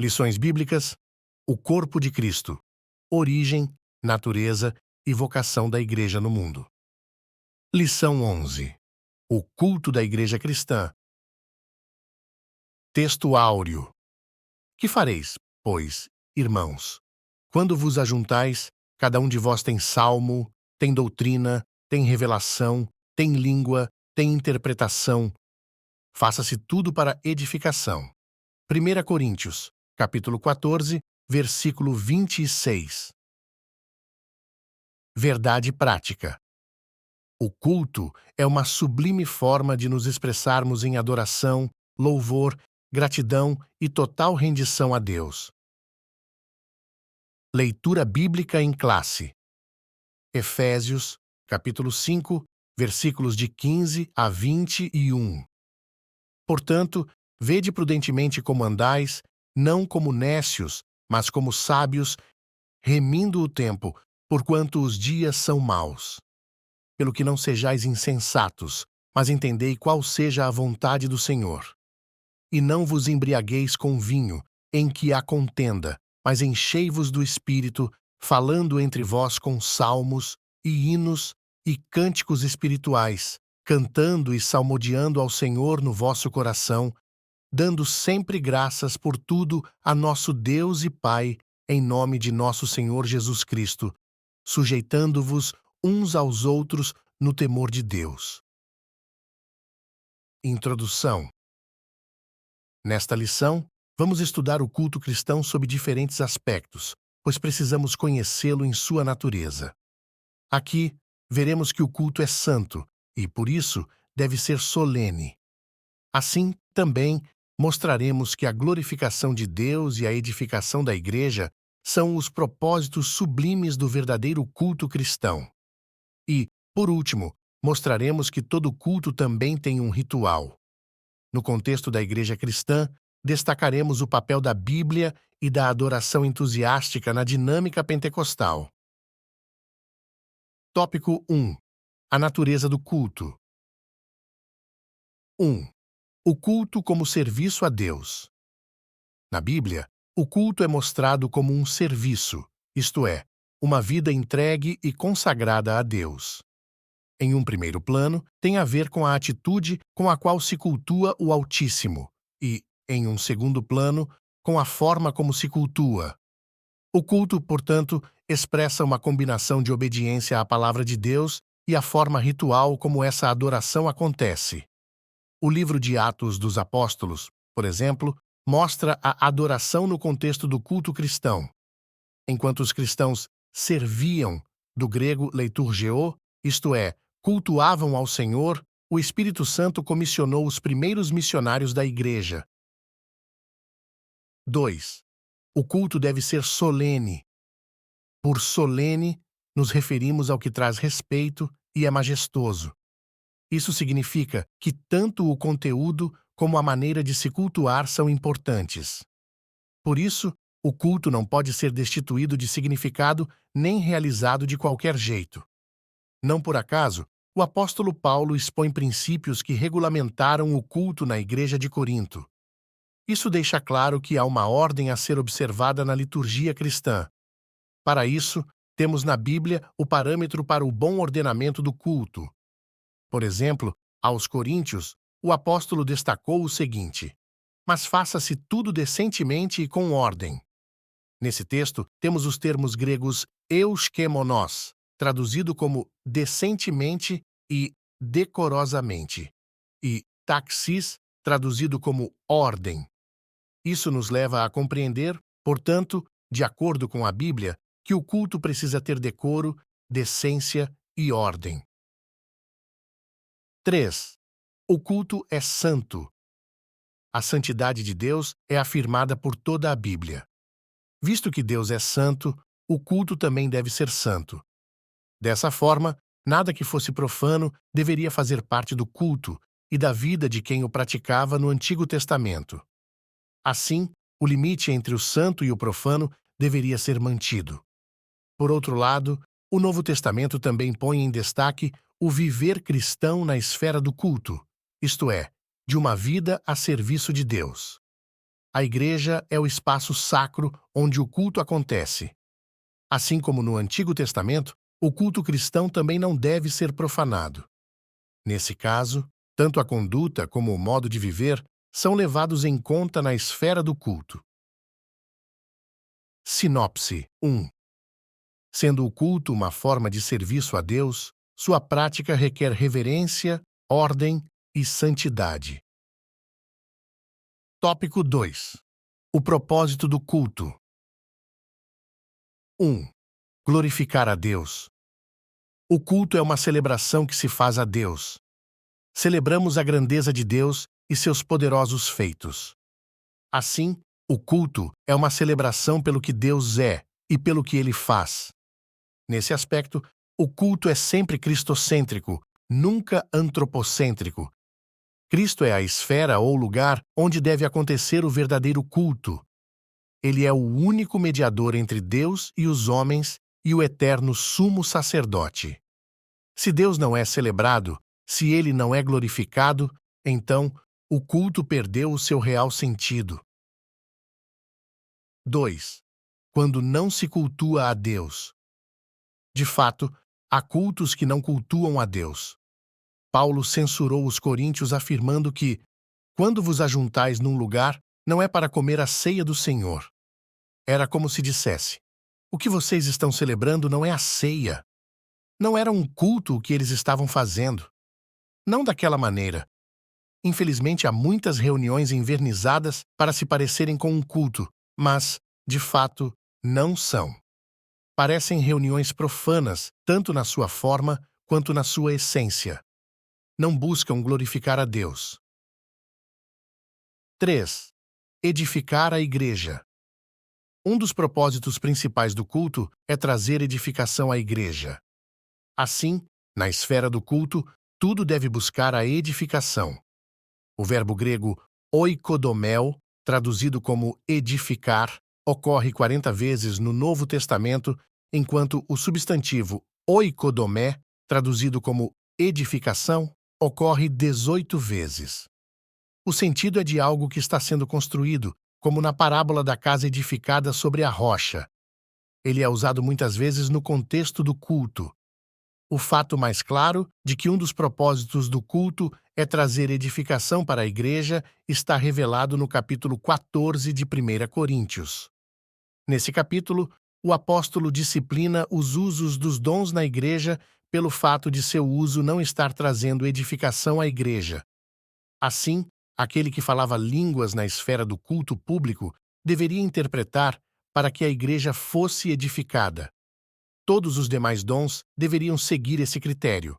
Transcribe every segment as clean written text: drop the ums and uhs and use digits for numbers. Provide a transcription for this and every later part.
Lições bíblicas: o corpo de Cristo, origem, natureza e vocação da Igreja no mundo. Lição 11: o culto da Igreja cristã. Texto áureo. Que fareis, pois, irmãos, quando vos ajuntais, cada um de vós tem salmo, tem doutrina, tem revelação, tem língua, tem interpretação. Faça-se tudo para edificação. 1 Coríntios, capítulo 14, versículo 26. Verdade prática. O culto é uma sublime forma de nos expressarmos em adoração, louvor, gratidão e total rendição a Deus. Leitura bíblica em classe. Efésios, capítulo 5, versículos de 15 a 21. Portanto, vede prudentemente como andais, não como nécios, mas como sábios, remindo o tempo, porquanto os dias são maus. Pelo que não sejais insensatos, mas entendei qual seja a vontade do Senhor. E não vos embriagueis com vinho, em que há contenda, mas enchei-vos do Espírito, falando entre vós com salmos, e hinos, e cânticos espirituais, cantando e salmodiando ao Senhor no vosso coração, dando sempre graças por tudo a nosso Deus e Pai, em nome de nosso Senhor Jesus Cristo, sujeitando-vos uns aos outros no temor de Deus. Introdução. Nesta lição, vamos estudar o culto cristão sob diferentes aspectos, pois precisamos conhecê-lo em sua natureza. Aqui, veremos que o culto é santo e, por isso, deve ser solene. Assim, também, mostraremos que a glorificação de Deus e a edificação da Igreja são os propósitos sublimes do verdadeiro culto cristão. E, por último, mostraremos que todo culto também tem um ritual. No contexto da Igreja cristã, destacaremos o papel da Bíblia e da adoração entusiástica na dinâmica pentecostal. Tópico 1. A natureza do culto. 1. O culto como serviço a Deus. Na Bíblia, o culto é mostrado como um serviço, isto é, uma vida entregue e consagrada a Deus. Em um primeiro plano, tem a ver com a atitude com a qual se cultua o Altíssimo e, em um segundo plano, com a forma como se cultua. O culto, portanto, expressa uma combinação de obediência à palavra de Deus e a forma ritual como essa adoração acontece. O livro de Atos dos Apóstolos, por exemplo, mostra a adoração no contexto do culto cristão. Enquanto os cristãos serviam, do grego leiturgeo, isto é, cultuavam ao Senhor, o Espírito Santo comissionou os primeiros missionários da Igreja. 2. O culto deve ser solene. Por solene, nos referimos ao que traz respeito e é majestoso. Isso significa que tanto o conteúdo como a maneira de se cultuar são importantes. Por isso, o culto não pode ser destituído de significado nem realizado de qualquer jeito. Não por acaso, o apóstolo Paulo expõe princípios que regulamentaram o culto na Igreja de Corinto. Isso deixa claro que há uma ordem a ser observada na liturgia cristã. Para isso, temos na Bíblia o parâmetro para o bom ordenamento do culto. Por exemplo, aos Coríntios, o apóstolo destacou o seguinte: mas faça-se tudo decentemente e com ordem. Nesse texto, temos os termos gregos euschemonos, traduzido como decentemente e decorosamente, e taxis, traduzido como ordem. Isso nos leva a compreender, portanto, de acordo com a Bíblia, que o culto precisa ter decoro, decência e ordem. 3. O culto é santo. A santidade de Deus é afirmada por toda a Bíblia. Visto que Deus é santo, o culto também deve ser santo. Dessa forma, nada que fosse profano deveria fazer parte do culto e da vida de quem o praticava no Antigo Testamento. Assim, o limite entre o santo e o profano deveria ser mantido. Por outro lado, o Novo Testamento também põe em destaque o viver cristão na esfera do culto, isto é, de uma vida a serviço de Deus. A igreja é o espaço sacro onde o culto acontece. Assim como no Antigo Testamento, o culto cristão também não deve ser profanado. Nesse caso, tanto a conduta como o modo de viver são levados em conta na esfera do culto. Sinopse 1. Sendo o culto uma forma de serviço a Deus, sua prática requer reverência, ordem e santidade. Tópico 2. O propósito do culto. 1. Glorificar a Deus. O culto é uma celebração que se faz a Deus. Celebramos a grandeza de Deus e seus poderosos feitos. Assim, o culto é uma celebração pelo que Deus é e pelo que Ele faz. Nesse aspecto, o culto é sempre cristocêntrico, nunca antropocêntrico. Cristo é a esfera ou lugar onde deve acontecer o verdadeiro culto. Ele é o único mediador entre Deus e os homens e o eterno sumo sacerdote. Se Deus não é celebrado, se Ele não é glorificado, então o culto perdeu o seu real sentido. 2. Quando não se cultua a Deus. De fato, há cultos que não cultuam a Deus. Paulo censurou os coríntios afirmando que, quando vos ajuntais num lugar, não é para comer a ceia do Senhor. Era como se dissesse: o que vocês estão celebrando não é a ceia. Não era um culto o que eles estavam fazendo. Não daquela maneira. Infelizmente, há muitas reuniões envernizadas para se parecerem com um culto, mas, de fato, não são. Parecem reuniões profanas, tanto na sua forma quanto na sua essência. Não buscam glorificar a Deus. 3. Edificar a igreja. Um dos propósitos principais do culto é trazer edificação à igreja. Assim, na esfera do culto, tudo deve buscar a edificação. O verbo grego oikodomel, traduzido como edificar, ocorre 40 vezes no Novo Testamento, enquanto o substantivo oikodomé, traduzido como edificação, ocorre 18 vezes. O sentido é de algo que está sendo construído, como na parábola da casa edificada sobre a rocha. Ele é usado muitas vezes no contexto do culto. O fato mais claro de que um dos propósitos do culto é trazer edificação para a igreja está revelado no capítulo 14 de 1 Coríntios. Nesse capítulo, o apóstolo disciplina os usos dos dons na igreja pelo fato de seu uso não estar trazendo edificação à igreja. Assim, aquele que falava línguas na esfera do culto público deveria interpretar para que a igreja fosse edificada. Todos os demais dons deveriam seguir esse critério.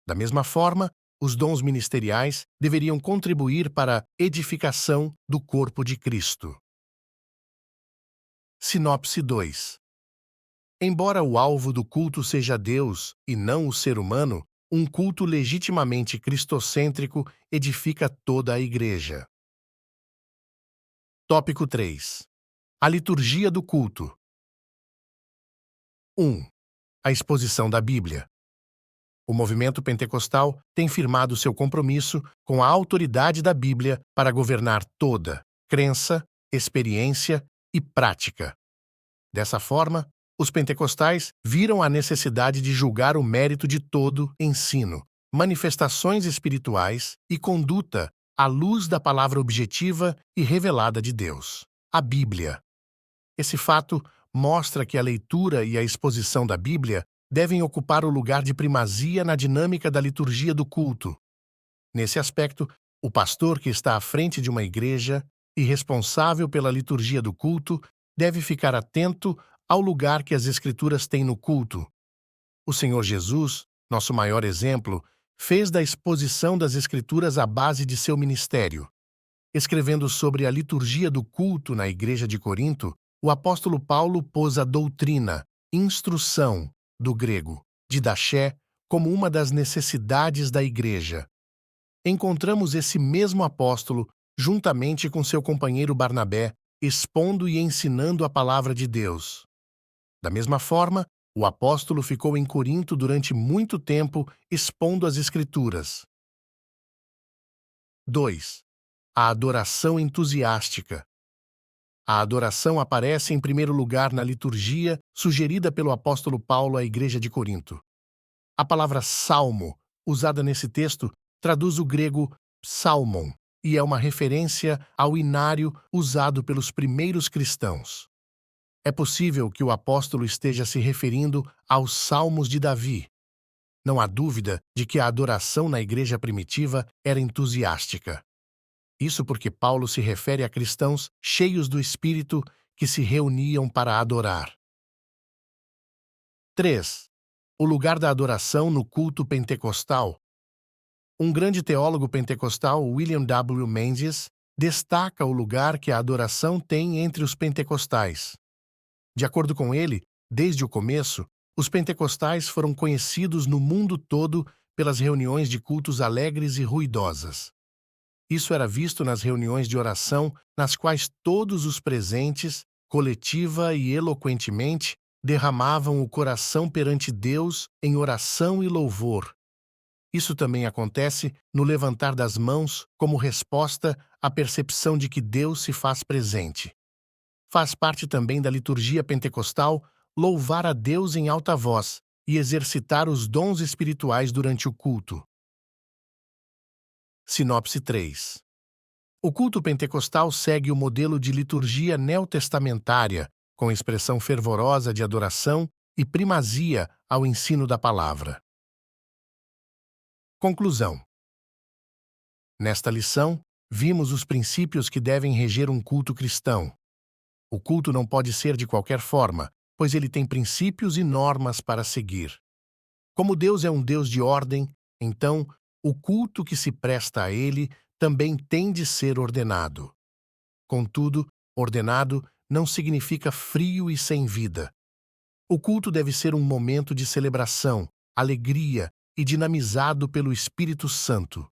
Da mesma forma, os dons ministeriais deveriam contribuir para a edificação do corpo de Cristo. Sinopse 2. Embora o alvo do culto seja Deus e não o ser humano, um culto legitimamente cristocêntrico edifica toda a igreja. Tópico 3. A liturgia do culto. 1. A exposição da Bíblia. O movimento pentecostal tem firmado seu compromisso com a autoridade da Bíblia para governar toda crença, experiência e prática. Dessa forma, os pentecostais viram a necessidade de julgar o mérito de todo ensino, manifestações espirituais e conduta à luz da palavra objetiva e revelada de Deus, a Bíblia. Esse fato mostra que a leitura e a exposição da Bíblia devem ocupar o lugar de primazia na dinâmica da liturgia do culto. Nesse aspecto, o pastor que está à frente de uma igreja e responsável pela liturgia do culto deve ficar atento ao lugar que as Escrituras têm no culto. O Senhor Jesus, nosso maior exemplo, fez da exposição das Escrituras a base de seu ministério. Escrevendo sobre a liturgia do culto na igreja de Corinto, o apóstolo Paulo pôs a doutrina, instrução, do grego, didaché, como uma das necessidades da igreja. Encontramos esse mesmo apóstolo, juntamente com seu companheiro Barnabé, expondo e ensinando a palavra de Deus. Da mesma forma, o apóstolo ficou em Corinto durante muito tempo expondo as Escrituras. 2. A adoração entusiástica. A adoração aparece em primeiro lugar na liturgia sugerida pelo apóstolo Paulo à igreja de Corinto. A palavra salmo, usada nesse texto, traduz o grego psalmon e é uma referência ao inário usado pelos primeiros cristãos. É possível que o apóstolo esteja se referindo aos Salmos de Davi. Não há dúvida de que a adoração na igreja primitiva era entusiástica. Isso porque Paulo se refere a cristãos cheios do Espírito que se reuniam para adorar. 3. O lugar da adoração no culto pentecostal. Um grande teólogo pentecostal, William W. Menzies, destaca o lugar que a adoração tem entre os pentecostais. De acordo com ele, desde o começo, os pentecostais foram conhecidos no mundo todo pelas reuniões de cultos alegres e ruidosas. Isso era visto nas reuniões de oração, nas quais todos os presentes, coletiva e eloquentemente, derramavam o coração perante Deus em oração e louvor. Isso também acontece no levantar das mãos como resposta à percepção de que Deus se faz presente. Faz parte também da liturgia pentecostal louvar a Deus em alta voz e exercitar os dons espirituais durante o culto. Sinopse 3. O culto pentecostal segue o modelo de liturgia neotestamentária, com expressão fervorosa de adoração e primazia ao ensino da palavra. Conclusão. Nesta lição, vimos os princípios que devem reger um culto cristão. O culto não pode ser de qualquer forma, pois ele tem princípios e normas para seguir. Como Deus é um Deus de ordem, então, o culto que se presta a ele também tem de ser ordenado. Contudo, ordenado não significa frio e sem vida. O culto deve ser um momento de celebração, alegria e dinamizado pelo Espírito Santo.